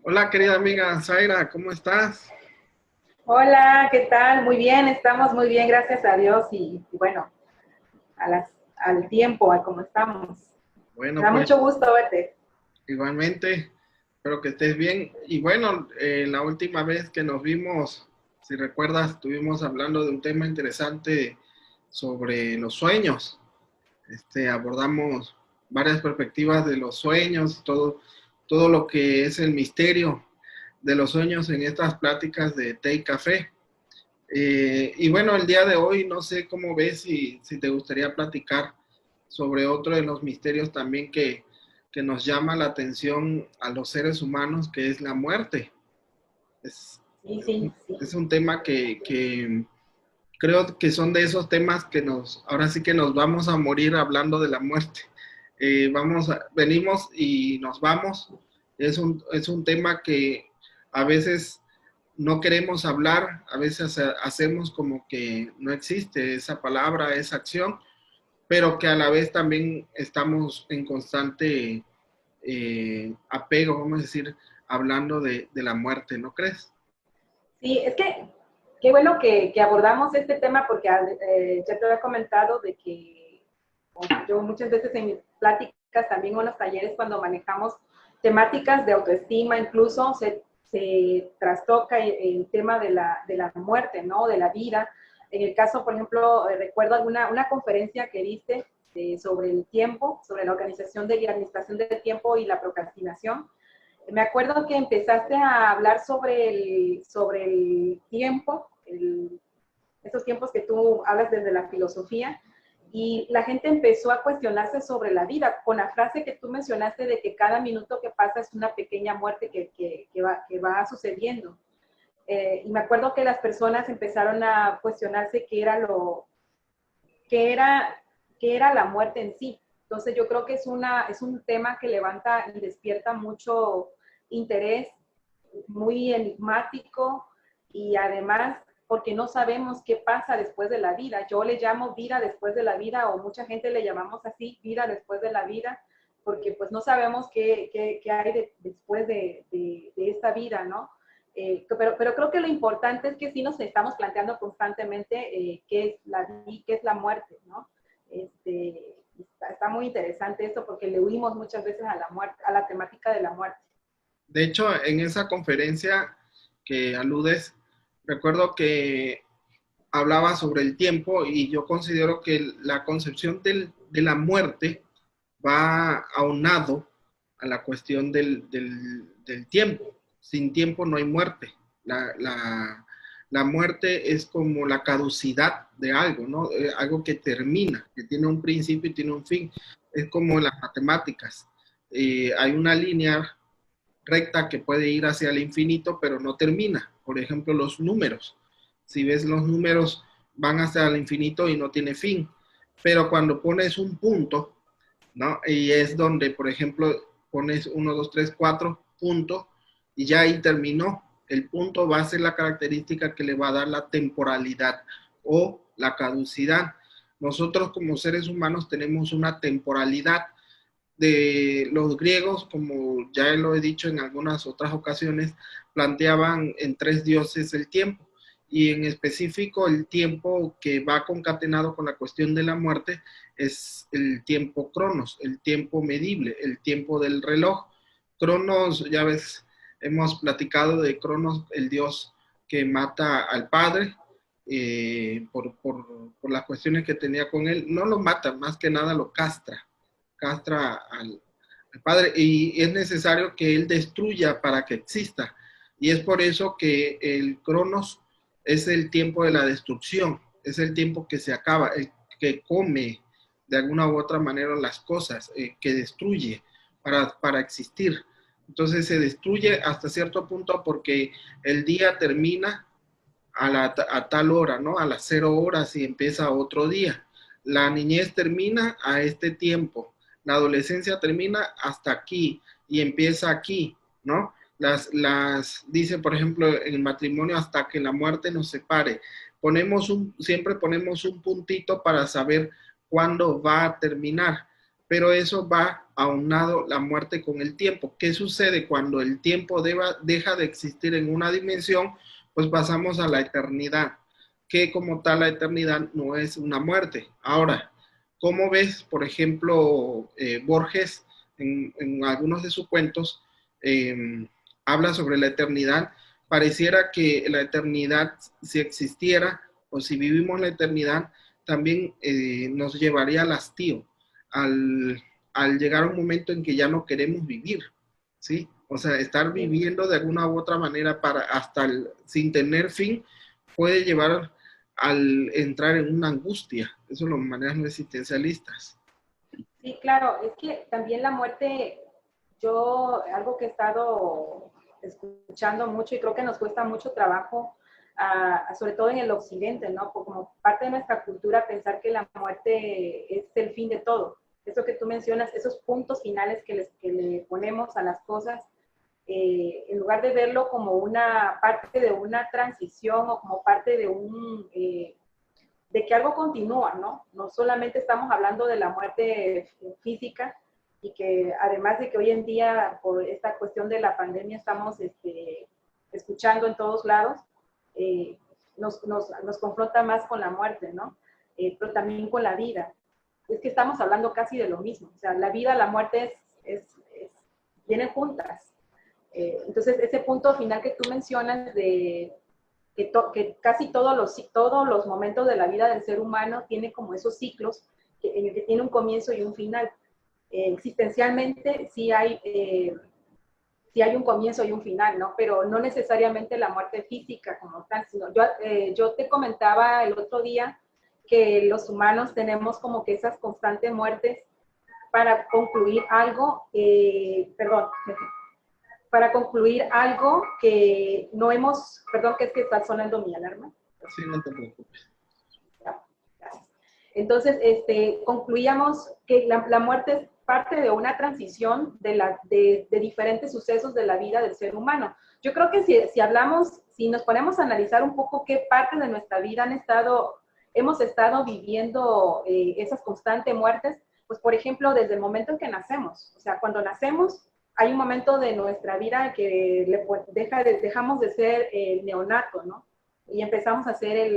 Hola, querida amiga Zaira, ¿cómo estás? Hola, ¿qué tal? Muy bien, estamos muy bien, gracias a Dios y bueno, al tiempo, a cómo estamos. Me Bueno, da pues mucho gusto verte. igualmente, espero que estés bien. Y bueno, la última vez que nos vimos, si recuerdas, estuvimos hablando de un tema interesante sobre los sueños. Abordamos varias perspectivas de los sueños, todo lo que es el misterio de los sueños en estas pláticas de té y café. Y bueno, el día de hoy no sé cómo ves si te gustaría platicar sobre otro de los misterios también que nos llama la atención a los seres humanos, que es la muerte. Es, Sí, sí, sí. es un tema que creo que son de esos temas que ahora sí que nos vamos a morir hablando de la muerte. Venimos y nos vamos. Es un tema que a veces no queremos hablar, a veces hacemos como que no existe esa palabra, esa acción, pero que a la vez también estamos en constante apego, vamos a decir, hablando de la muerte, ¿no crees? Sí, es que qué bueno que abordamos este tema porque ya te había comentado de que yo muchas veces en mis pláticas, también en los talleres, cuando manejamos temáticas de autoestima, incluso se trastoca el tema de la muerte, ¿no? De la vida. En el caso, por ejemplo, recuerdo una conferencia que diste sobre el tiempo, sobre la organización y administración del tiempo y la procrastinación. Me acuerdo que empezaste a hablar sobre el tiempo, esos tiempos que tú hablas desde la filosofía, y la gente empezó a cuestionarse sobre la vida, con la frase que tú mencionaste de que cada minuto que pasa es una pequeña muerte que va sucediendo. Y me acuerdo que las personas empezaron a cuestionarse qué era, qué era la muerte en sí. Entonces yo creo que es un tema que levanta y despierta mucho interés, muy enigmático y además porque no sabemos qué pasa después de la vida. Yo le llamo vida después de la vida o mucha gente le llamamos así, vida después de la vida, porque pues no sabemos qué hay después de esta vida, ¿no? Pero creo que lo importante es que sí nos estamos planteando constantemente qué es la muerte, ¿no? Está muy interesante esto porque le huimos muchas veces a la muerte, a la temática de la muerte. De hecho, en esa conferencia que aludes, recuerdo que hablaba sobre el tiempo y yo considero que la concepción de la muerte va aunado a la cuestión del tiempo. Sin tiempo no hay muerte. La muerte es como la caducidad de algo, ¿no? Algo que termina, que tiene un principio y tiene un fin. Es como las matemáticas. Hay una línea recta que puede ir hacia el infinito, pero no termina. Por ejemplo, los números. Si ves los números van hacia el infinito y no tiene fin. Pero cuando pones un punto, ¿no? Y es donde, por ejemplo, pones uno 2 3 4 puntos y ya ahí terminó. El punto va a ser la característica que le va a dar la temporalidad o la caducidad. Nosotros como seres humanos tenemos una temporalidad de los griegos, como ya lo he dicho en algunas otras ocasiones, planteaban en tres dioses el tiempo y en específico el tiempo que va concatenado con la cuestión de la muerte es el tiempo cronos, el tiempo medible, el tiempo del reloj. Cronos, ya ves, hemos platicado de Cronos, el dios que mata al padre por las cuestiones que tenía con él. No lo mata, más que nada lo castra al padre y es necesario que él destruya para que exista. Y es por eso que el Cronos es el tiempo de la destrucción, es el tiempo que se acaba, el que come de alguna u otra manera las cosas, que destruye para existir. Entonces se destruye hasta cierto punto porque el día termina a tal hora, ¿no? A las 0 horas y empieza otro día. La niñez termina a este tiempo, la adolescencia termina hasta aquí y empieza aquí, ¿no? Dice, por ejemplo, en el matrimonio hasta que la muerte nos separe. Siempre ponemos un puntito para saber cuándo va a terminar, pero eso va aunado la muerte con el tiempo. ¿Qué sucede cuando el tiempo deja de existir en una dimensión? Pues pasamos a la eternidad, que como tal la eternidad no es una muerte. Ahora, ¿cómo ves, por ejemplo, Borges en algunos de sus cuentos habla sobre la eternidad? Pareciera que la eternidad, si existiera o si vivimos la eternidad, también nos llevaría al hastío, al, al llegar a un momento en que ya no queremos vivir, ¿sí? O sea, estar viviendo de alguna u otra manera sin tener fin puede llevar al entrar en una angustia. Eso lo manejan los existencialistas. Sí, claro, es que también la muerte, algo que he estado escuchando mucho y creo que nos cuesta mucho trabajo, sobre todo en el occidente, ¿no? Como parte de nuestra cultura, pensar que la muerte es el fin de todo. Eso que tú mencionas, esos puntos finales que le ponemos a las cosas, en lugar de verlo como una parte de una transición o como parte de que algo continúa, ¿no? No solamente estamos hablando de la muerte física y que además de que hoy en día por esta cuestión de la pandemia estamos escuchando en todos lados, nos confronta más con la muerte, ¿no? Pero también con la vida. Es que estamos hablando casi de lo mismo. O sea, la vida, la muerte vienen juntas. Entonces, ese punto final que tú mencionas de que casi todos los momentos de la vida del ser humano tiene como esos ciclos en el que tiene un comienzo y un final. Existencialmente sí hay un comienzo y un final, ¿no? Pero no necesariamente la muerte física como tal, sino yo te comentaba el otro día que los humanos tenemos como que esas constantes muertes para concluir algo, para concluir algo que no hemos, perdón, que es que está sonando mi alarma. Sí, no te preocupes. Gracias. Entonces, concluíamos que la muerte es parte de una transición de diferentes sucesos de la vida del ser humano. Yo creo que si nos ponemos a analizar un poco qué parte de nuestra vida hemos estado viviendo esas constantes muertes, pues por ejemplo, desde el momento en que nacemos, o sea, cuando nacemos, hay un momento de nuestra vida que dejamos de ser el neonato, ¿no? Y empezamos a ser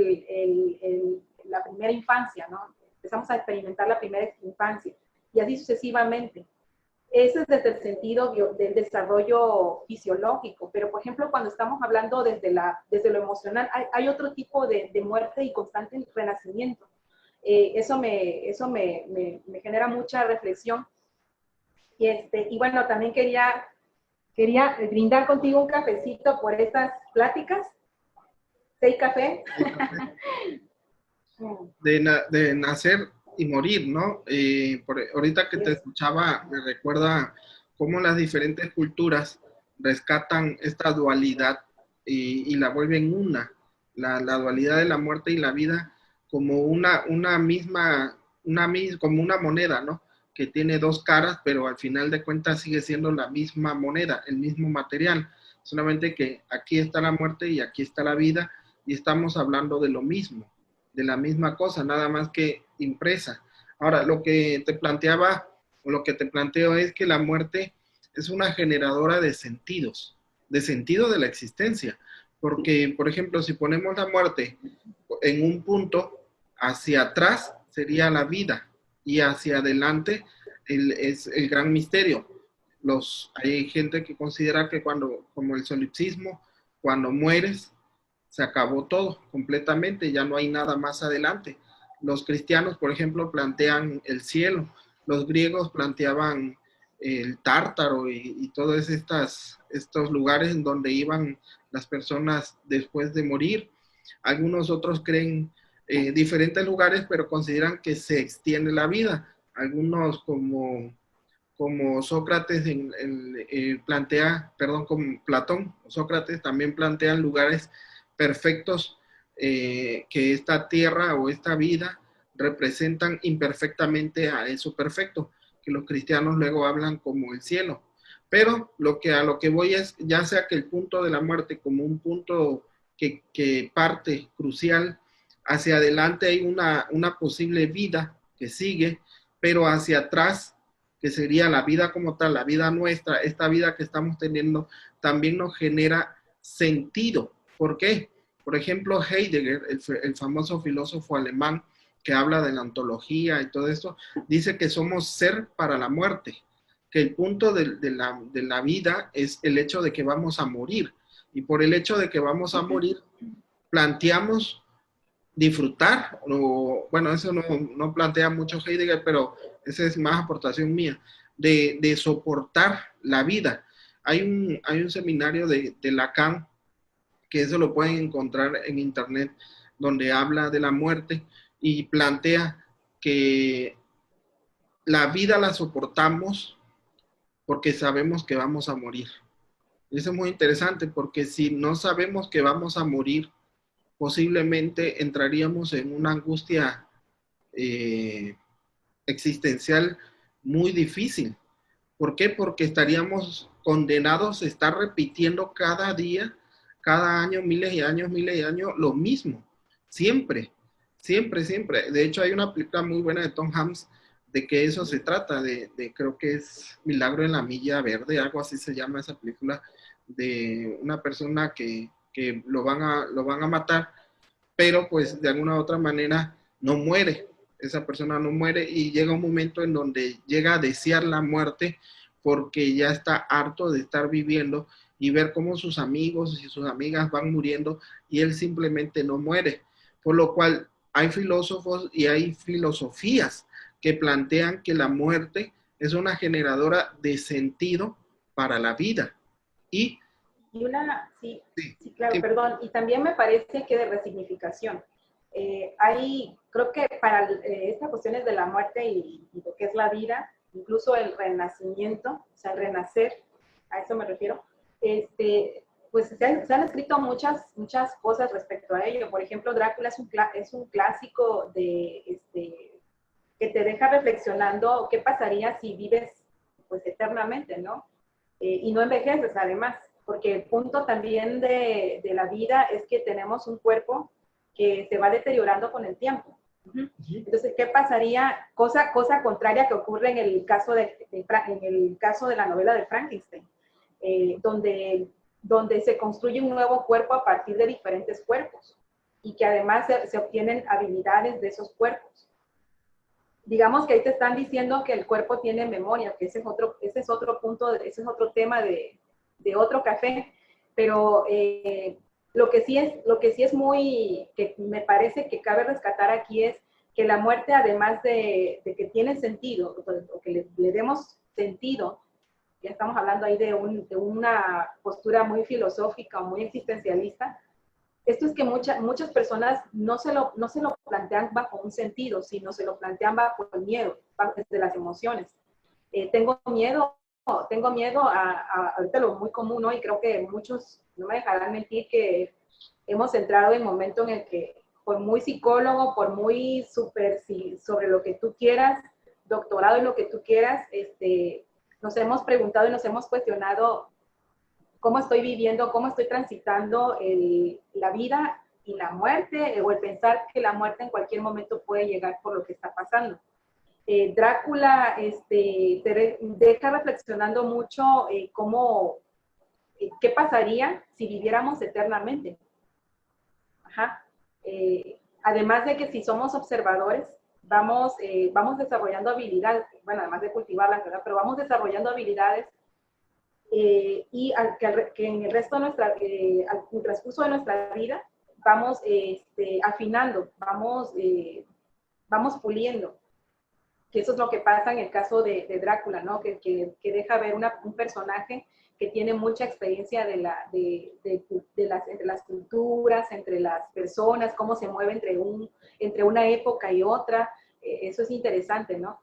la primera infancia, ¿no? Empezamos a experimentar la primera infancia y así sucesivamente. Ese es desde el sentido del desarrollo fisiológico, pero por ejemplo, cuando estamos hablando desde lo emocional, hay otro tipo de muerte y constante renacimiento. Eso me genera mucha reflexión. Y bueno, también quería brindar contigo un cafecito por estas pláticas. ¿Seis café? De nacer y morir, ¿no? Ahorita que te escuchaba, me recuerda cómo las diferentes culturas rescatan esta dualidad y la vuelven la dualidad de la muerte y la vida como como una moneda, ¿no? Que tiene dos caras, pero al final de cuentas sigue siendo la misma moneda, el mismo material, solamente que aquí está la muerte y aquí está la vida y estamos hablando de lo mismo, de la misma cosa, nada más que impresa. Ahora, lo que te planteaba, o lo que te planteo es que la muerte es una generadora de sentidos, de sentido de la existencia. Porque, por ejemplo, si ponemos la muerte en un punto, hacia atrás sería la vida y hacia adelante es el gran misterio. Hay gente que considera que como el solipsismo, cuando mueres, se acabó todo completamente, ya no hay nada más adelante. Los cristianos, por ejemplo, plantean el cielo, los griegos planteaban el Tártaro y todos estos lugares en donde iban las personas después de morir. Algunos otros creen diferentes lugares, pero consideran que se extiende la vida. Algunos como Sócrates como Platón, Sócrates también plantean lugares perfectos que esta tierra o esta vida representan imperfectamente a eso perfecto, que los cristianos luego hablan como el cielo. Pero a lo que voy es, ya sea que el punto de la muerte como un punto que parte crucial, hacia adelante hay una posible vida que sigue, pero hacia atrás que sería la vida como tal, la vida nuestra, esta vida que estamos teniendo, también nos genera sentido. ¿Por qué? Por ejemplo, Heidegger, el famoso filósofo alemán que habla de la ontología y todo esto, dice que somos ser para la muerte, que el punto de la vida es el hecho de que vamos a morir. Y por el hecho de que vamos a morir, planteamos disfrutar, o bueno, eso no plantea mucho Heidegger, pero esa es más aportación mía, de soportar la vida. Hay un seminario de Lacan, que eso lo pueden encontrar en internet, donde habla de la muerte y plantea que la vida la soportamos porque sabemos que vamos a morir. Y eso es muy interesante porque si no sabemos que vamos a morir, posiblemente entraríamos en una angustia eh, existencial muy difícil. ¿Por qué? Porque estaríamos condenados a estar repitiendo cada día, cada año, miles y años, lo mismo. Siempre, siempre, siempre. De hecho, hay una película muy buena de Tom Hanks de que eso se trata, creo que es Milagro en la Milla Verde, algo así se llama esa película, de una persona que lo van a matar, pero pues de alguna u otra manera no muere, esa persona no muere y llega un momento en donde llega a desear la muerte porque ya está harto de estar viviendo y ver cómo sus amigos y sus amigas van muriendo y él simplemente no muere. Por lo cual hay filósofos y hay filosofías que plantean que la muerte es una generadora de sentido para la vida. Y Y una, sí, sí, sí, claro, sí, perdón. Y también me parece que de resignificación. Hay, creo que para estas cuestiones de la muerte y lo que es la vida, incluso el renacimiento, o sea, el renacer, a eso me refiero, pues se han escrito muchas cosas respecto a ello. Por ejemplo, Drácula es un clásico que te deja reflexionando qué pasaría si vives pues eternamente, ¿no? Y no envejeces además, porque el punto también de la vida es que tenemos un cuerpo que se va deteriorando con el tiempo. Entonces, ¿qué pasaría? Cosa contraria que ocurre en el caso en el caso de la novela de Frankenstein, donde se construye un nuevo cuerpo a partir de diferentes cuerpos y que además se obtienen habilidades de esos cuerpos. Digamos que ahí te están diciendo que el cuerpo tiene memoria, que ese es otro punto, ese es otro tema de otro café, pero lo que sí es muy, que me parece que cabe rescatar aquí es que la muerte, además de que tiene sentido, o que le demos sentido, ya estamos hablando ahí de una postura muy filosófica o muy existencialista, esto es que muchas personas no se lo plantean bajo un sentido, sino se lo plantean bajo el miedo, desde las emociones. Tengo miedo ahorita lo muy común, ¿no? Y creo que muchos no me dejarán mentir que hemos entrado en un momento en el que, por muy psicólogo, por muy sobre lo que tú quieras, doctorado en lo que tú quieras, nos hemos preguntado y nos hemos cuestionado cómo estoy viviendo, cómo estoy transitando la vida y la muerte, o el pensar que la muerte en cualquier momento puede llegar por lo que está pasando. Drácula te deja reflexionando mucho qué pasaría si viviéramos eternamente. Ajá. Además de que si somos observadores, vamos desarrollando habilidades, bueno, además de cultivarlas, ¿verdad? Pero vamos desarrollando habilidades que en el resto de al transcurso de nuestra vida vamos afinando, vamos puliendo, que eso es lo que pasa en el caso de Drácula, ¿no? Que deja ver un personaje que tiene mucha experiencia entre las culturas, entre las personas, cómo se mueve entre una época y otra, eso es interesante, ¿no?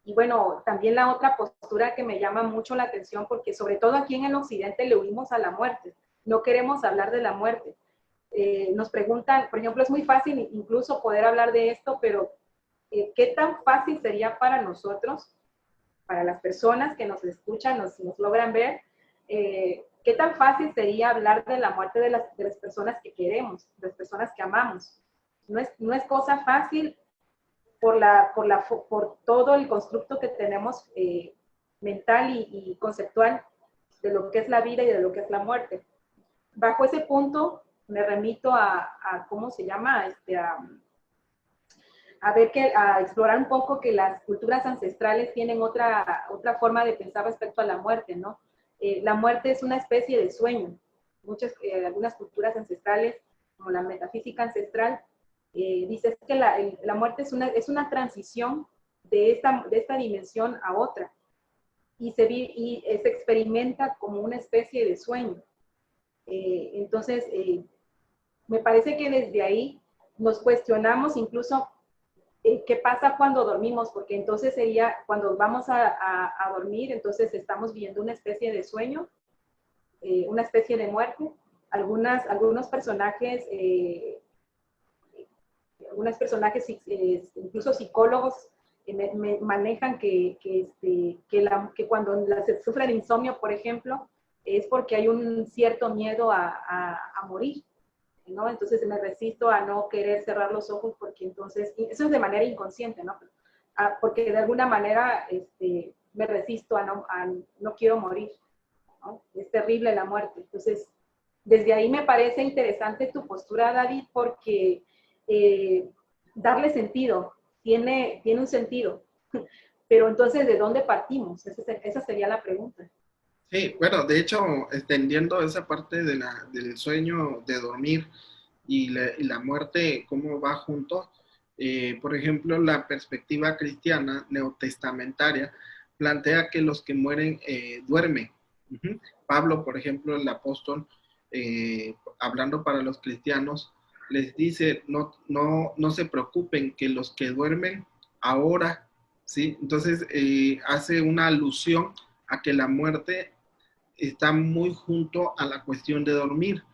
Y bueno, también la otra postura que me llama mucho la atención, porque sobre todo aquí en el occidente le huimos a la muerte, no queremos hablar de la muerte. Nos preguntan, por ejemplo, es muy fácil incluso poder hablar de esto, pero ¿qué tan fácil sería para nosotros, para las personas que nos escuchan, nos logran ver, qué tan fácil sería hablar de la muerte de las personas que queremos, de las personas que amamos? No es cosa fácil por todo el constructo que tenemos mental y conceptual de lo que es la vida y de lo que es la muerte. Bajo ese punto me remito a ¿cómo se llama? A explorar un poco que las culturas ancestrales tienen otra forma de pensar respecto a la muerte, ¿no? La muerte es una especie de sueño. Algunas culturas ancestrales, como la metafísica ancestral, dice que la muerte es una transición de esta dimensión a otra y se experimenta como una especie de sueño. Entonces, me parece que desde ahí nos cuestionamos incluso qué pasa cuando dormimos, porque entonces sería, cuando vamos a dormir, entonces estamos viendo una especie de sueño, una especie de muerte. Algunos personajes, incluso psicólogos, manejan que cuando se sufre de insomnio, por ejemplo, es porque hay un cierto miedo a morir, ¿no? Entonces me resisto a no querer cerrar los ojos porque entonces, y eso es de manera inconsciente, ¿no? Porque de alguna manera me resisto a no quiero morir, ¿no? Es terrible la muerte. Entonces, desde ahí me parece interesante tu postura, David, porque darle sentido, tiene un sentido. Pero entonces, ¿de dónde partimos? Esa sería la pregunta. Sí, bueno, de hecho, extendiendo esa parte del sueño, de dormir y la muerte, cómo va junto, por ejemplo, la perspectiva cristiana neotestamentaria plantea que los que mueren duermen. Uh-huh. Pablo, por ejemplo, el apóstol, hablando para los cristianos, les dice, no se preocupen, que los que duermen ahora, ¿sí? Entonces, hace una alusión a que la muerte está muy junto a la cuestión de dormir.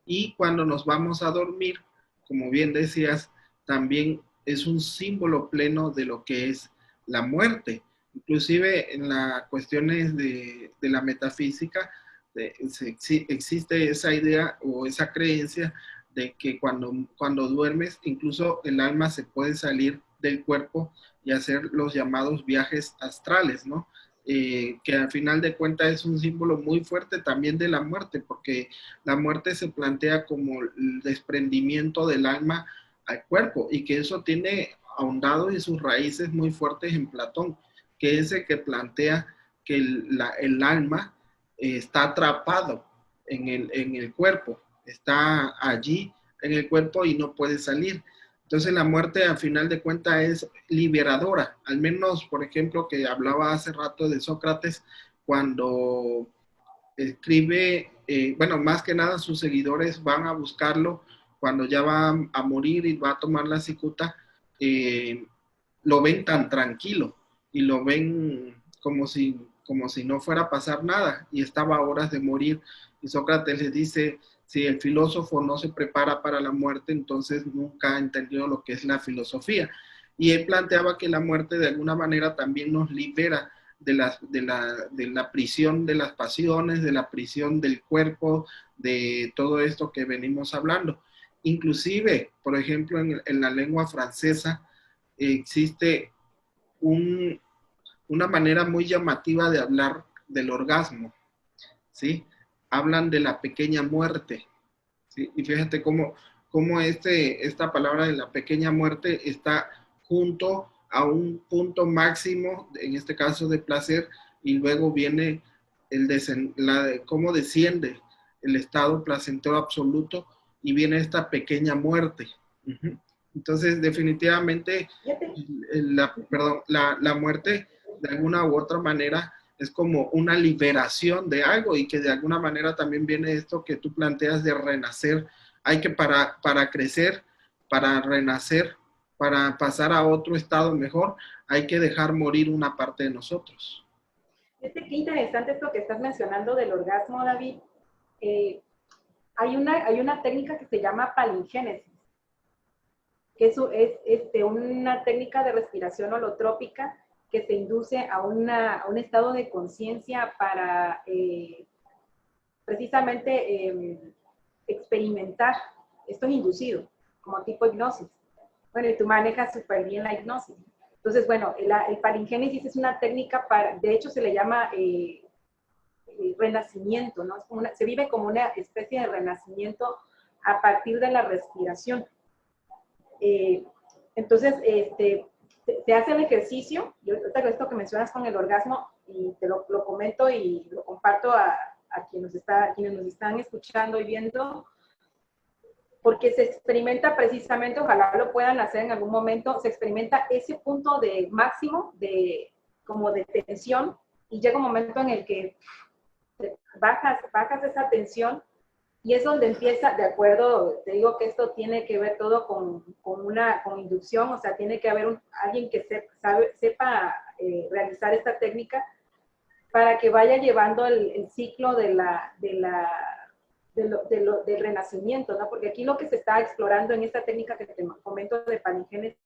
Y cuando nos vamos a dormir, como bien decías, también es un símbolo pleno de lo que es la muerte. Inclusive en las cuestiones de la metafísica, existe esa idea o esa creencia de que cuando duermes, incluso el alma se puede salir del cuerpo y hacer los llamados viajes astrales, ¿no? Que al final de cuentas es un símbolo muy fuerte también de la muerte, porque la muerte se plantea como el desprendimiento del alma al cuerpo y que eso tiene ahondado y sus raíces muy fuertes en Platón, que es el que plantea que el alma está atrapado en el cuerpo, está allí en el cuerpo y no puede salir. Entonces la muerte al final de cuentas es liberadora, al menos por ejemplo que hablaba hace rato de Sócrates cuando escribe, bueno, más que nada sus seguidores van a buscarlo cuando ya va a morir y va a tomar la cicuta, lo ven tan tranquilo y lo ven como si no fuera a pasar nada y estaba a horas de morir. Y Sócrates les dice, si el filósofo no se prepara para la muerte, entonces nunca ha entendido lo que es la filosofía. Y él planteaba que la muerte de alguna manera también nos libera de la prisión de las pasiones, de la prisión del cuerpo, de todo esto que venimos hablando. Inclusive, por ejemplo, en la lengua francesa existe un, una manera muy llamativa de hablar del orgasmo, ¿sí? Hablan de la pequeña muerte, ¿sí? Y fíjate cómo esta palabra de la pequeña muerte está junto a un punto máximo, en este caso de placer, y luego viene cómo desciende el estado placentero absoluto y viene esta pequeña muerte. Uh-huh. Entonces, definitivamente, la muerte de alguna u otra manera es como una liberación de algo y que de alguna manera también viene esto que tú planteas de renacer. Hay que para crecer, para renacer, para pasar a otro estado mejor, hay que dejar morir una parte de nosotros. Qué interesante esto que estás mencionando del orgasmo, David. Hay una técnica que se llama palingénesis, que eso es una técnica de respiración holotrópica que se induce a un estado de conciencia para precisamente experimentar, esto es inducido, como tipo hipnosis, Bueno, y tú manejas súper bien la hipnosis. Entonces, bueno, el paringénesis es una técnica para, de hecho se le llama renacimiento, ¿no? Es como se vive como una especie de renacimiento a partir de la respiración. Eh, entonces, se hace el ejercicio, yo esto que mencionas con el orgasmo, y te lo comento y lo comparto a quienes nos están escuchando y viendo, porque se experimenta precisamente, ojalá lo puedan hacer en algún momento, se experimenta ese punto de máximo, como de tensión, y llega un momento en el que bajas esa tensión, y es donde empieza, de acuerdo, te digo que esto tiene que ver todo con inducción, o sea, tiene que haber alguien que sepa realizar esta técnica para que vaya llevando el ciclo del renacimiento, ¿no? Porque aquí lo que se está explorando en esta técnica que te comento de paringénesis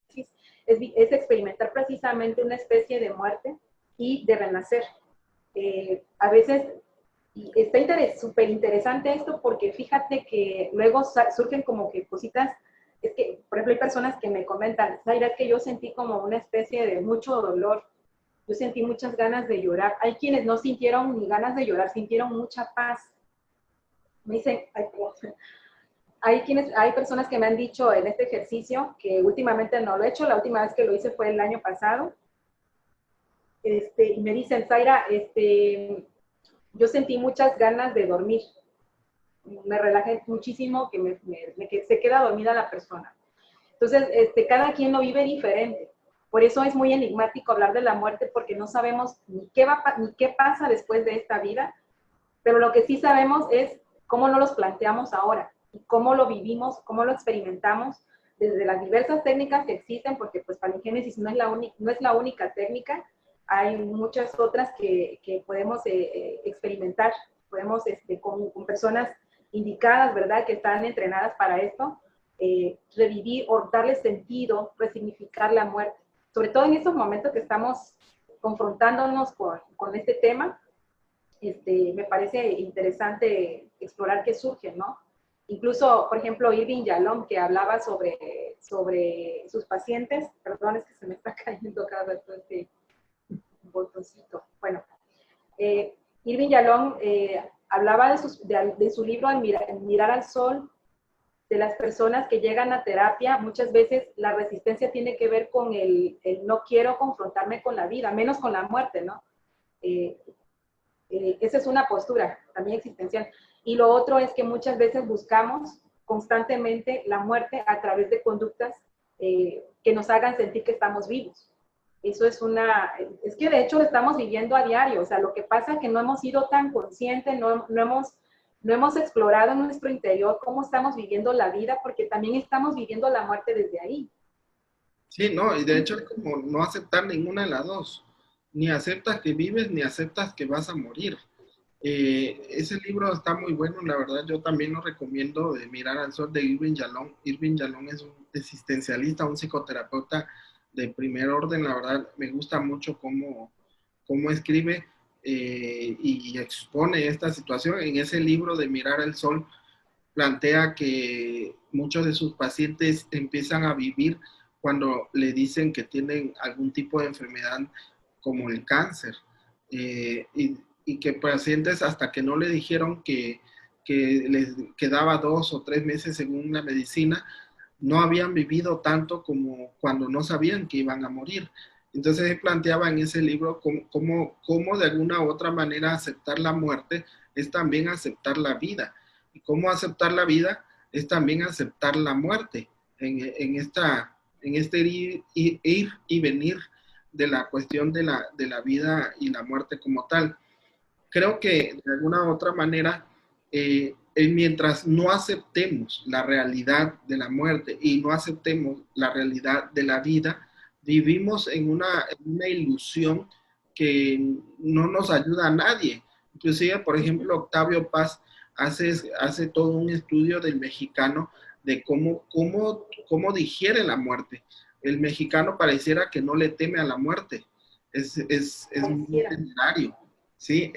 es experimentar precisamente una especie de muerte y de renacer. A veces y está súper interesante esto porque fíjate que luego surgen como que cositas, es que, por ejemplo, hay personas que me comentan, Zaira, es que yo sentí como una especie de mucho dolor, yo sentí muchas ganas de llorar. Hay quienes no sintieron ni ganas de llorar, sintieron mucha paz. Me dicen, hay personas que me han dicho en este ejercicio, que últimamente no lo he hecho, la última vez que lo hice fue el año pasado, y me dicen, Zaira, yo sentí muchas ganas de dormir. Me relajé muchísimo, que se queda dormida la persona. Entonces, cada quien lo vive diferente. Por eso es muy enigmático hablar de la muerte, porque no sabemos ni qué pasa después de esta vida, pero lo que sí sabemos es cómo nos los planteamos ahora, y cómo lo vivimos, cómo lo experimentamos, desde las diversas técnicas que existen, porque pues paringénesis no es la única técnica, hay muchas otras que podemos experimentar, podemos con personas indicadas, ¿verdad?, que están entrenadas para esto, revivir o darle sentido, resignificar la muerte. Sobre todo en estos momentos que estamos confrontándonos con este tema, me parece interesante explorar qué surge, ¿no? Incluso, por ejemplo, Irving Yalom, que hablaba sobre sus pacientes, perdón, es que se me está cayendo cada vez este botoncito. Bueno, Irving Yalom hablaba de su libro Mirar al Sol, de las personas que llegan a terapia. Muchas veces la resistencia tiene que ver con el no quiero confrontarme con la vida, menos con la muerte, ¿no? Esa es una postura también existencial. Y lo otro es que muchas veces buscamos constantemente la muerte a través de conductas que nos hagan sentir que estamos vivos. Eso es que de hecho lo estamos viviendo a diario. O sea, lo que pasa es que no hemos sido tan conscientes, no hemos explorado en nuestro interior cómo estamos viviendo la vida, porque también estamos viviendo la muerte desde ahí. Sí, no, y de hecho es como no aceptar ninguna de las dos. Ni aceptas que vives, ni aceptas que vas a morir. Ese libro está muy bueno, la verdad yo también lo recomiendo, de Mirar al Sol, de Irving Yalom. Irving Yalom es un existencialista, un psicoterapeuta de primer orden, la verdad me gusta mucho cómo escribe y expone esta situación. En ese libro de Mirar al Sol plantea que muchos de sus pacientes empiezan a vivir cuando le dicen que tienen algún tipo de enfermedad como el cáncer. Y que pacientes hasta que no le dijeron que les quedaba 2 o 3 meses según la medicina, no habían vivido tanto como cuando no sabían que iban a morir. Entonces él planteaba en ese libro cómo de alguna u otra manera aceptar la muerte es también aceptar la vida. Y cómo aceptar la vida es también aceptar la muerte en este ir y venir de la cuestión de la vida y la muerte como tal. Creo que de alguna u otra manera, mientras no aceptemos la realidad de la muerte y no aceptemos la realidad de la vida, vivimos en una ilusión que no nos ayuda a nadie. Inclusive, por ejemplo, Octavio Paz hace todo un estudio del mexicano de cómo digiere la muerte. El mexicano pareciera que no le teme a la muerte. Es muy temerario. ¿Sí?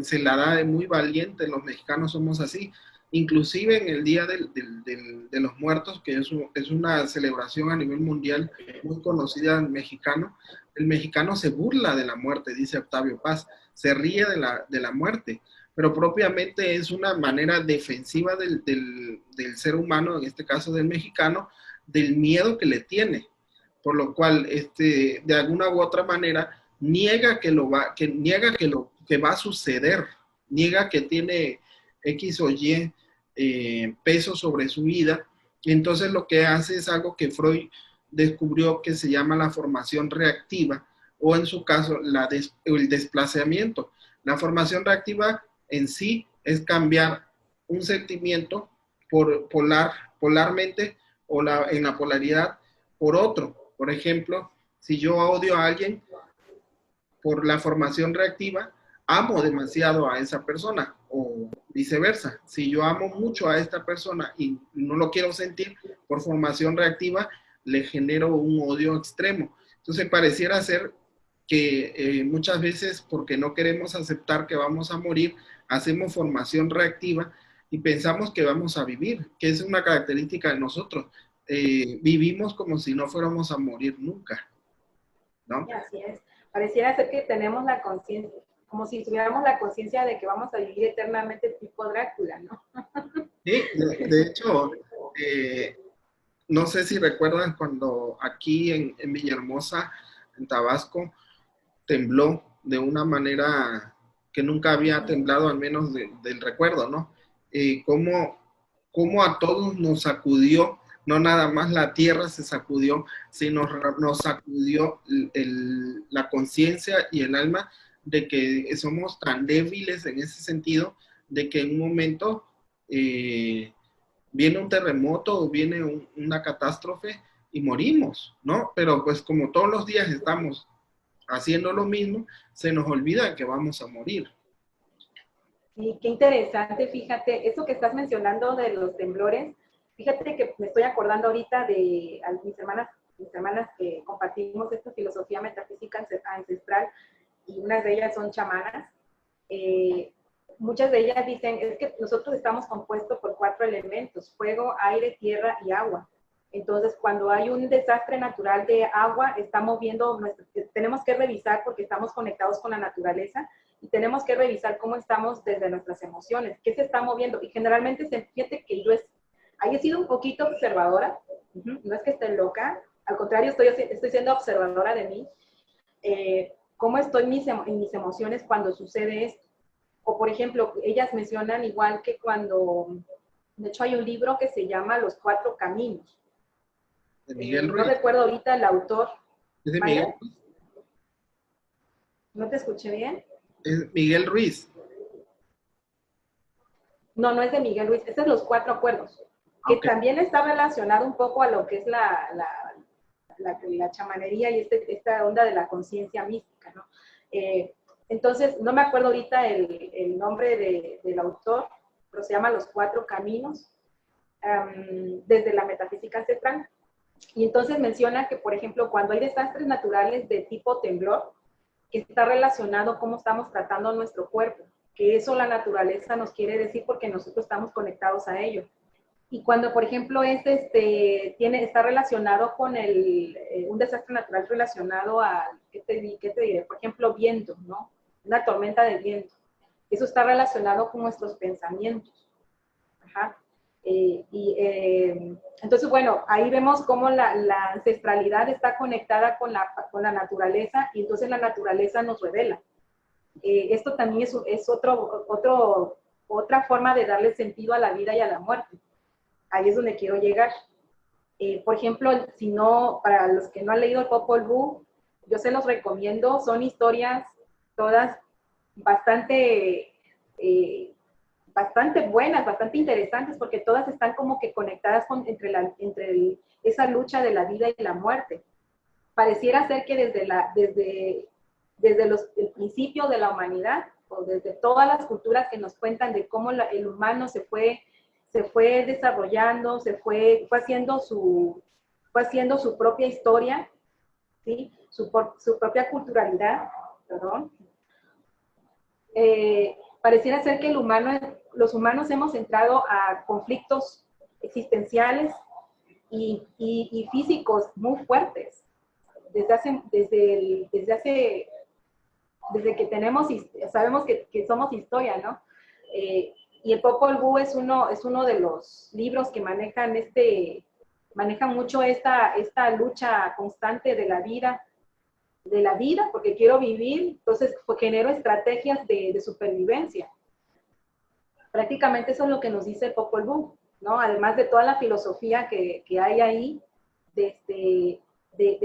Se la da de muy valiente, los mexicanos somos así. inclusive en el Día de los Muertos, que es una celebración a nivel mundial muy conocida en mexicano. El mexicano se burla de la muerte, dice Octavio Paz, se ríe de la muerte, pero propiamente es una manera defensiva del ser humano, en este caso del mexicano, del miedo que le tiene, por lo cual de alguna u otra manera niega que va a suceder, niega que tiene X o Y peso sobre su vida. Entonces lo que hace es algo que Freud descubrió, que se llama la formación reactiva, o en su caso el desplazamiento. La formación reactiva en sí es cambiar un sentimiento polarmente o en la polaridad por otro. Por ejemplo, si yo odio a alguien, por la formación reactiva, amo demasiado a esa persona, o viceversa. Si yo amo mucho a esta persona y no lo quiero sentir, por formación reactiva, le genero un odio extremo. Entonces pareciera ser que muchas veces, porque no queremos aceptar que vamos a morir, hacemos formación reactiva y pensamos que vamos a vivir, que es una característica de nosotros. Vivimos como si no fuéramos a morir nunca, ¿no? Así es. Pareciera ser que tenemos la conciencia, como si tuviéramos la conciencia de que vamos a vivir eternamente tipo Drácula, ¿no? Sí, de hecho, no sé si recuerdan cuando aquí en Villahermosa, en Tabasco, tembló de una manera que nunca había temblado, al menos del recuerdo, ¿no? Cómo a todos nos sacudió, no nada más la tierra se sacudió, sino nos sacudió la conciencia y el alma de que somos tan débiles en ese sentido, de que en un momento viene un terremoto o viene una catástrofe y morimos, ¿no? Pero pues como todos los días estamos haciendo lo mismo, se nos olvida que vamos a morir. Sí, qué interesante, fíjate, eso que estás mencionando de los temblores, fíjate que me estoy acordando ahorita de mis hermanas que compartimos esta filosofía metafísica ancestral, y unas de ellas son chamanas. Muchas de ellas dicen, es que nosotros estamos compuestos por 4 elementos: fuego, aire, tierra y agua. Entonces, cuando hay un desastre natural de agua, estamos viendo, tenemos que revisar, porque estamos conectados con la naturaleza, y tenemos que revisar cómo estamos desde nuestras emociones, qué se está moviendo. Y generalmente, fíjate que ahí he sido un poquito observadora, no es que esté loca, al contrario, estoy siendo observadora de mí, cómo estoy en mis emociones cuando sucede esto. O, por ejemplo, ellas mencionan igual que cuando, de hecho hay un libro que se llama Los 4 Caminos. De Miguel No Ruiz. recuerdo ahorita el autor. ¿Es de Miguel Ruiz? ¿No te escuché bien? Es Miguel Ruiz. No, no es de Miguel Ruiz, este es Los 4 Acuerdos, que Okay. también está relacionado un poco a lo que es la chamanería y esta onda de la conciencia mística, ¿no? Entonces, no me acuerdo ahorita el nombre del autor, pero se llama Los 4 Caminos, desde la metafísica ancestral. Y entonces menciona que, por ejemplo, cuando hay desastres naturales de tipo temblor, que está relacionado cómo estamos tratando nuestro cuerpo, que eso la naturaleza nos quiere decir porque nosotros estamos conectados a ello. Y cuando, por ejemplo, está relacionado con un desastre natural relacionado a, ¿qué te diré? Por ejemplo, viento, ¿no? Una tormenta de viento. Eso está relacionado con nuestros pensamientos. Ajá. Entonces, bueno, ahí vemos cómo la ancestralidad está conectada con la naturaleza, y entonces la naturaleza nos revela. Esto también es otra forma de darle sentido a la vida y a la muerte. Ahí es donde quiero llegar. Por ejemplo, si no, para los que no han leído el Popol Vuh, yo se los recomiendo, son historias todas bastante buenas, bastante interesantes, porque todas están como que conectadas entre esa lucha de la vida y la muerte. Pareciera ser que desde el principio de la humanidad, o desde todas las culturas que nos cuentan de cómo el humano se fue desarrollando, fue haciendo su propia historia, ¿sí? Su propia culturalidad, perdón. pareciera ser que los humanos hemos entrado a conflictos existenciales y físicos muy fuertes desde que sabemos que somos historia, ¿no? Y el Popol Vuh es uno de los libros que manejan mucho esta lucha constante de la vida, porque quiero vivir, entonces pues, genero estrategias de supervivencia. Prácticamente eso es lo que nos dice el Popol Vuh, ¿no? Además de toda la filosofía que hay ahí, de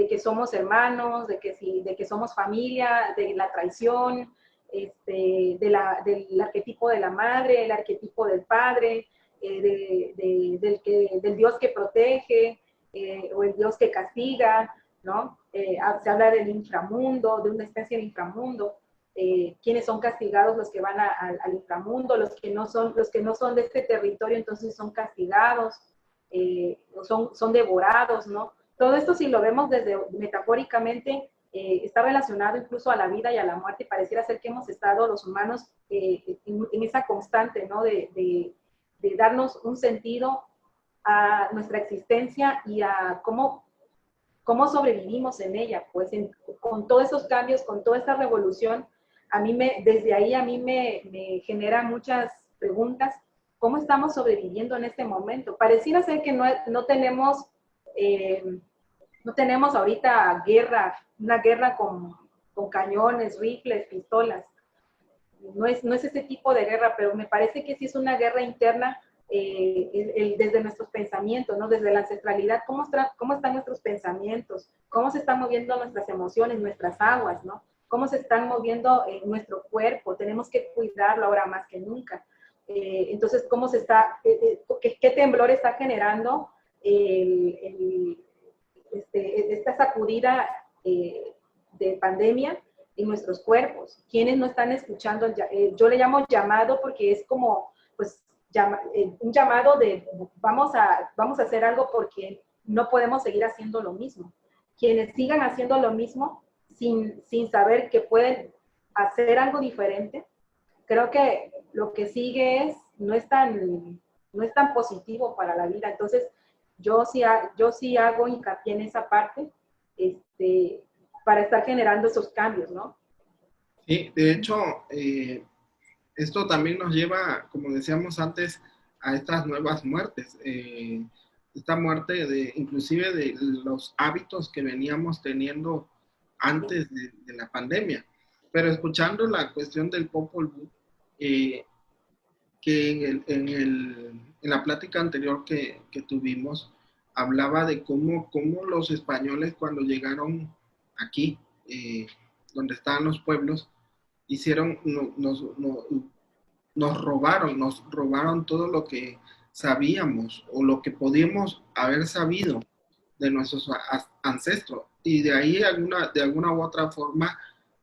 que somos hermanos, de que somos familia, de la traición, del arquetipo de la madre, el arquetipo del padre, del Dios que protege, o el Dios que castiga, ¿no? Se habla del inframundo, de una especie de inframundo. Quienes son castigados, los que van al inframundo, los que no son de este territorio, entonces son castigados, son devorados, ¿no? Todo esto, si lo vemos desde metafóricamente, está relacionado incluso a la vida y a la muerte. Pareciera ser que hemos estado los humanos en esa constante, ¿no? De darnos un sentido a nuestra existencia y a cómo sobrevivimos en ella, pues con todos esos cambios, con toda esta revolución. Desde ahí a mí me genera muchas preguntas. ¿Cómo estamos sobreviviendo en este momento? Pareciera ser que no tenemos ahorita una guerra con cañones, rifles, pistolas. No es ese tipo de guerra, pero me parece que sí es una guerra interna desde nuestros pensamientos, ¿no? Desde la ancestralidad, ¿cómo están nuestros pensamientos? ¿Cómo se están moviendo nuestras emociones, nuestras aguas, ¿no? ¿Cómo se están moviendo nuestro cuerpo? Tenemos que cuidarlo ahora más que nunca. Entonces, ¿qué temblor está generando esta sacudida de pandemia en nuestros cuerpos? ¿Quiénes no están escuchando? Yo le llamo llamado porque es como, pues, un llamado de vamos a hacer algo porque no podemos seguir haciendo lo mismo. Quienes sigan haciendo lo mismo sin saber que pueden hacer algo diferente, creo que lo que sigue no es tan positivo para la vida. Entonces, yo sí hago hincapié en esa parte, para estar generando esos cambios, ¿no? Sí, de hecho, esto también nos lleva, como decíamos antes, a estas nuevas muertes. Esta muerte inclusive de los hábitos que veníamos teniendo antes de la pandemia. Pero escuchando la cuestión del Popol Vuh, que en la plática anterior que tuvimos, hablaba de cómo los españoles cuando llegaron aquí, donde estaban los pueblos, nos robaron todo lo que sabíamos o lo que podíamos haber sabido de nuestros ancestros. Y de ahí, de alguna u otra forma,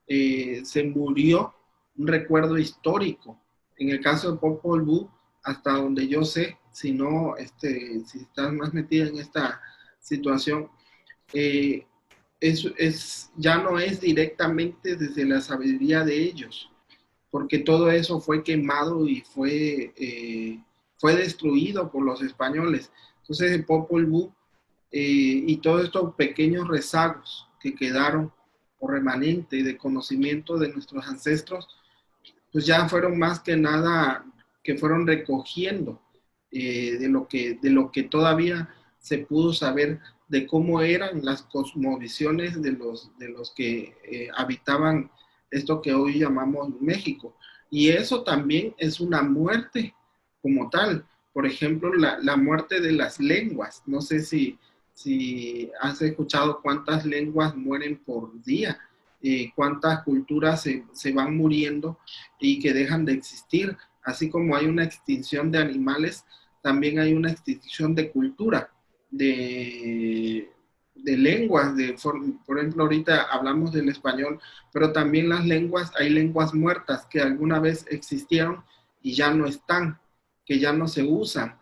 se murió un recuerdo histórico. En el caso de Popol Vuh, hasta donde yo sé, si no, si estás más metida en esta situación, ya no es directamente desde la sabiduría de ellos, porque todo eso fue quemado y fue destruido por los españoles. Entonces el Popol Vuh y todos estos pequeños rezagos que quedaron o remanente de conocimiento de nuestros ancestros, pues ya fueron más que nada que fueron recogiendo de lo que todavía se pudo saber de cómo eran las cosmovisiones de los que habitaban esto que hoy llamamos México. Y eso también es una muerte como tal. Por ejemplo, la muerte de las lenguas. No sé si has escuchado cuántas lenguas mueren por día, cuántas culturas se van muriendo y que dejan de existir. Así como hay una extinción de animales, también hay una extinción de cultura, de lenguas. Por ejemplo, ahorita hablamos del español, pero también hay lenguas muertas que alguna vez existieron y ya no están, que ya no se usan.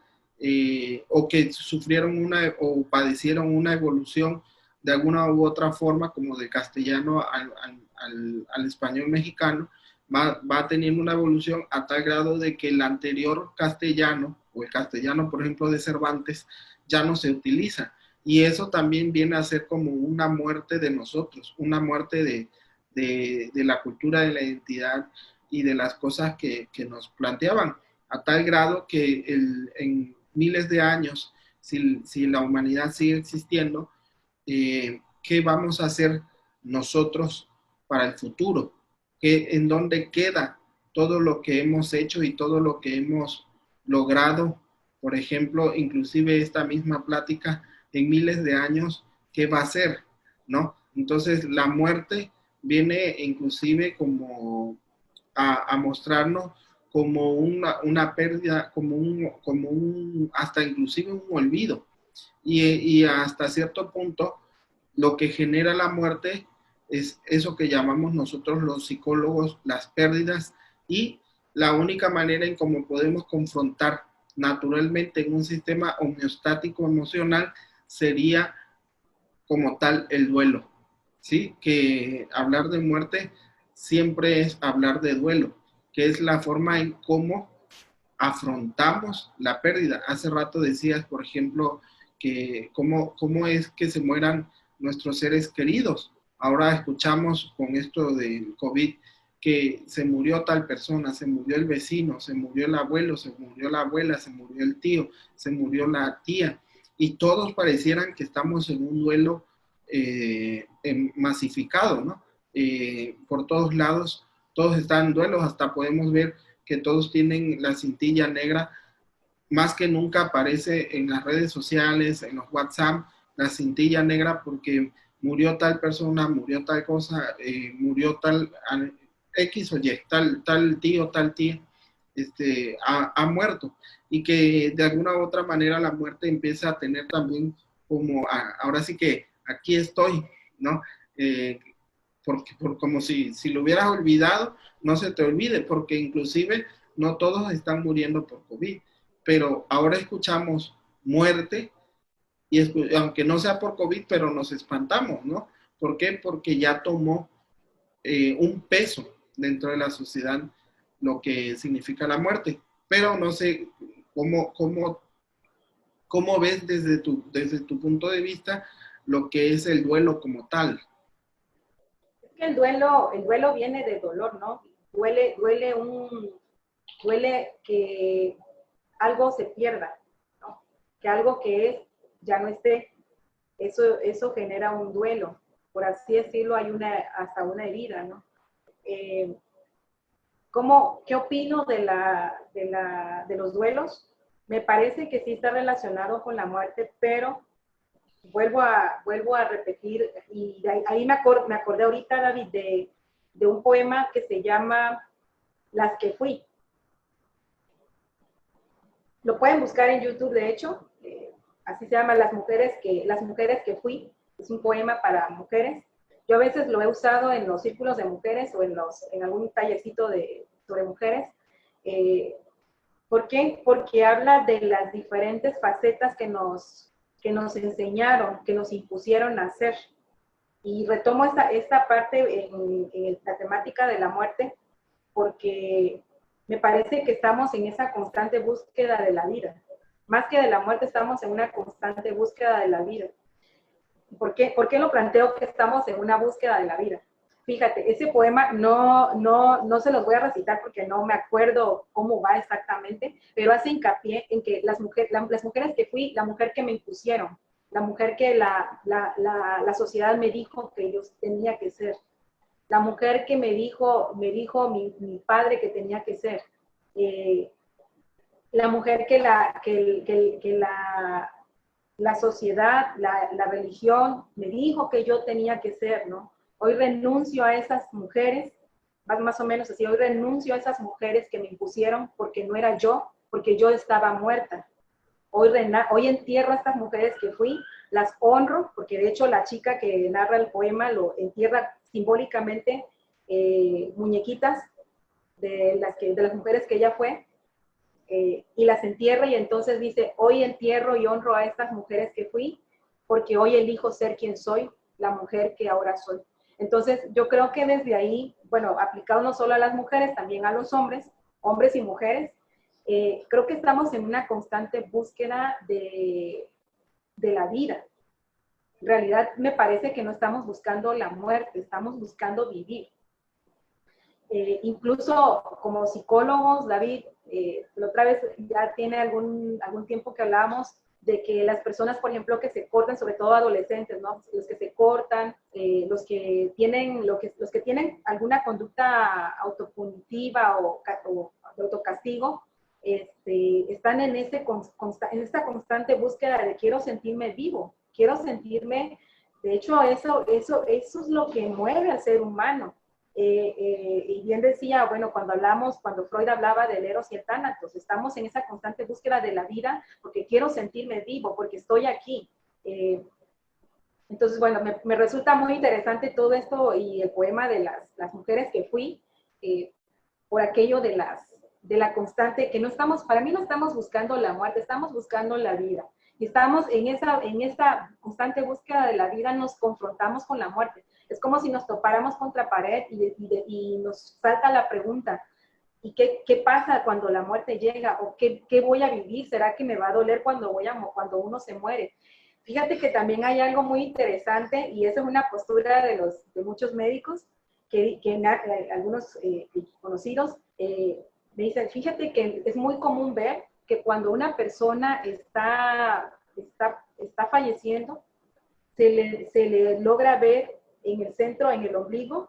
O que sufrieron o padecieron una evolución de alguna u otra forma, como del castellano al español mexicano, va teniendo una evolución a tal grado de que el anterior castellano, o el castellano, por ejemplo, de Cervantes, ya no se utiliza. Y eso también viene a ser como una muerte de nosotros, una muerte de la cultura, de la identidad y de las cosas que nos planteaban, a tal grado que en miles de años, si la humanidad sigue existiendo, ¿qué vamos a hacer nosotros para el futuro? ¿En dónde queda todo lo que hemos hecho y todo lo que hemos logrado? Por ejemplo, inclusive esta misma plática en miles de años, ¿qué va a ser? ¿No? Entonces la muerte viene inclusive como a mostrarnos como una pérdida, hasta inclusive un olvido. Y hasta cierto punto, lo que genera la muerte es eso que llamamos nosotros los psicólogos las pérdidas, y la única manera en cómo podemos confrontar naturalmente en un sistema homeostático emocional sería como tal el duelo, ¿sí? Que hablar de muerte siempre es hablar de duelo, que es la forma en cómo afrontamos la pérdida. Hace rato decías, por ejemplo, que cómo es que se mueran nuestros seres queridos. Ahora escuchamos con esto del COVID que se murió tal persona, se murió el vecino, se murió el abuelo, se murió la abuela, se murió el tío, se murió la tía, y todos parecieran que estamos en un duelo masificado, ¿no? Por todos lados, todos están en duelos, hasta podemos ver que todos tienen la cintilla negra, más que nunca aparece en las redes sociales, en los WhatsApp, la cintilla negra porque murió tal persona, murió tal cosa, murió tal X o Y, tal tío, tal tía, ha muerto. Y que de alguna u otra manera la muerte empieza a tener también como, ahora sí que aquí estoy, ¿no? Como si lo hubieras olvidado, no se te olvide, porque inclusive no todos están muriendo por COVID, pero ahora escuchamos muerte, y aunque no sea por COVID, pero nos espantamos, ¿no? ¿Por qué? Porque ya tomó un peso dentro de la sociedad lo que significa la muerte. Pero no sé cómo ves desde tu punto de vista lo que es el duelo como tal. Es que el duelo viene de dolor, ¿no? Duele que algo se pierda, ¿no? Que algo que es ya no esté. Eso genera un duelo. Por así decirlo, hay hasta una herida, ¿no? Eh, ¿Qué opino de los duelos? Me parece que sí está relacionado con la muerte, pero vuelvo a repetir, y ahí me acordé ahorita, David, de un poema que se llama Las que fui. Lo pueden buscar en YouTube, de hecho, así se llama Las mujeres que fui. Es un poema para mujeres. Yo a veces lo he usado en los círculos de mujeres o en algún tallercito sobre mujeres. ¿Por qué? Porque habla de las diferentes facetas que nos enseñaron, que nos impusieron a hacer. Y retomo esta parte en la temática de la muerte, porque me parece que estamos en esa constante búsqueda de la vida. Más que de la muerte, estamos en una constante búsqueda de la vida. ¿Por qué lo planteo que estamos en una búsqueda de la vida? Fíjate, ese poema no se los voy a recitar porque no me acuerdo cómo va exactamente, pero hace hincapié en que las mujeres que fui, la mujer que me impusieron, la mujer que la sociedad me dijo que yo tenía que ser, la mujer que me dijo mi padre que tenía que ser, la mujer que la sociedad, la religión me dijo que yo tenía que ser, ¿no? Hoy renuncio a esas mujeres, más o menos así, hoy renuncio a esas mujeres que me impusieron porque no era yo, porque yo estaba muerta. Hoy entierro a estas mujeres que fui, las honro, porque de hecho la chica que narra el poema lo entierra simbólicamente, muñequitas de las mujeres que ella fue, y las entierra, y entonces dice, hoy entierro y honro a estas mujeres que fui, porque hoy elijo ser quien soy, la mujer que ahora soy. Entonces yo creo que desde ahí, bueno, aplicado no solo a las mujeres, también a los hombres, hombres y mujeres, creo que estamos en una constante búsqueda de la vida. En realidad me parece que no estamos buscando la muerte, estamos buscando vivir. Incluso como psicólogos, David, la otra vez ya tiene algún tiempo que hablábamos de que las personas, por ejemplo, que se cortan, sobre todo adolescentes, ¿no? Los que se cortan, los que tienen alguna conducta autopunitiva o de autocastigo, están en esta constante búsqueda de quiero sentirme vivo, quiero sentirme, de hecho, eso es lo que mueve al ser humano. Y bien decía, bueno, cuando Freud hablaba del Eros y el Tánatos, estamos en esa constante búsqueda de la vida porque quiero sentirme vivo, porque estoy aquí. Entonces, bueno, me resulta muy interesante todo esto y el poema de las mujeres que fui, por aquello de la constante, que no estamos, para mí no estamos buscando la muerte, estamos buscando la vida. Y estamos en esta constante búsqueda de la vida, nos confrontamos con la muerte. Es como si nos topáramos contra pared y nos salta la pregunta, ¿y qué pasa cuando la muerte llega? ¿O qué voy a vivir? ¿Será que me va a doler cuando uno se muere? Fíjate que también hay algo muy interesante, y esa es una postura de muchos médicos, que algunos conocidos me dicen, fíjate que es muy común ver que cuando una persona está falleciendo, se le logra ver en el centro, en el ombligo,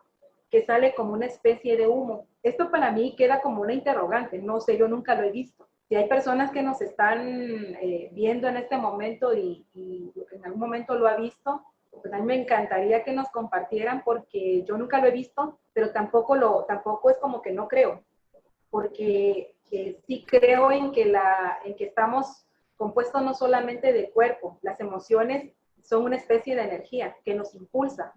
que sale como una especie de humo. Esto para mí queda como una interrogante, no sé, yo nunca lo he visto. Si hay personas que nos están viendo en este momento y en algún momento lo ha visto, pues a mí me encantaría que nos compartieran porque yo nunca lo he visto, pero tampoco es como que no creo, porque sí creo en que estamos compuestos no solamente de cuerpo, las emociones son una especie de energía que nos impulsa.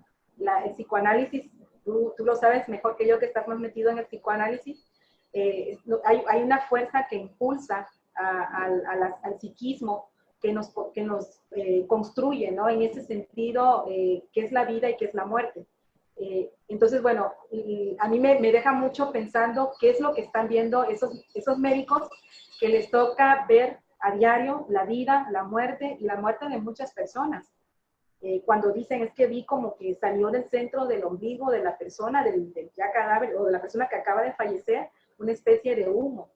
El psicoanálisis, tú lo sabes mejor que yo que estás más metido en el psicoanálisis, hay una fuerza que impulsa al psiquismo, que nos construye, ¿no? En ese sentido, qué es la vida y qué es la muerte. Entonces, bueno, a mí me deja mucho pensando qué es lo que están viendo esos médicos que les toca ver a diario la vida, la muerte y la muerte de muchas personas. Cuando dicen es que vi como que salió del centro del ombligo de la persona, del ya cadáver o de la persona que acaba de fallecer, una especie de humo.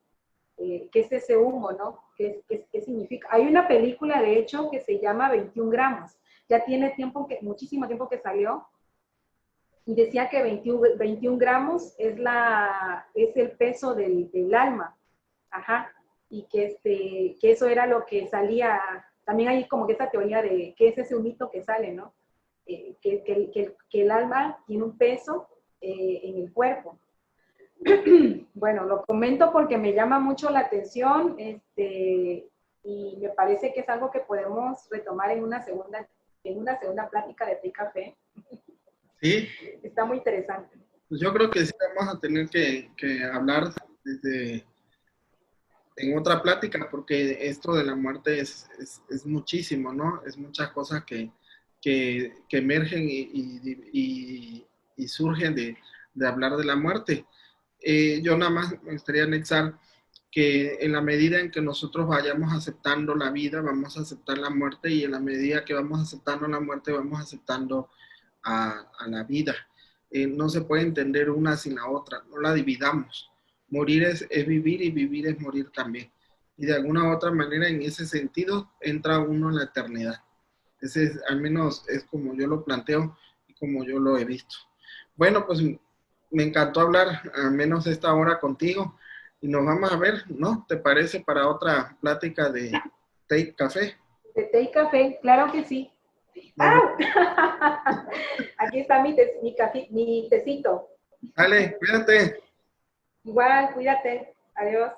¿Qué es ese humo, no? ¿Qué significa? Hay una película, de hecho, que se llama 21 gramos. Ya tiene muchísimo tiempo que salió, y decía que 21 gramos es el peso del alma. Ajá. Y que eso era lo que salía. También hay como que esa teoría de qué es ese humito que sale, ¿no? Que el alma tiene un peso en el cuerpo. Bueno, lo comento porque me llama mucho la atención y me parece que es algo que podemos retomar en una segunda plática de té y café. Sí. Está muy interesante. Pues yo creo que sí vamos a tener que hablar en otra plática, porque esto de la muerte es muchísimo, ¿no? Es muchas cosas que emergen y surgen de hablar de la muerte. Yo nada más me gustaría anexar que en la medida en que nosotros vayamos aceptando la vida, vamos a aceptar la muerte, y en la medida que vamos aceptando la muerte, vamos aceptando a la vida. No se puede entender una sin la otra, no la dividamos. Morir es vivir y vivir es morir también. Y de alguna u otra manera, en ese sentido, entra uno en la eternidad. Ese es, al menos es como yo lo planteo y como yo lo he visto. Bueno, pues me encantó hablar al menos esta hora contigo y nos vamos a ver, ¿no? ¿Te parece para otra plática de té y café? De té y café, claro que sí. ¡Ah! Aquí está mi tecito. Dale, cuídate. Igual, cuídate. Adiós.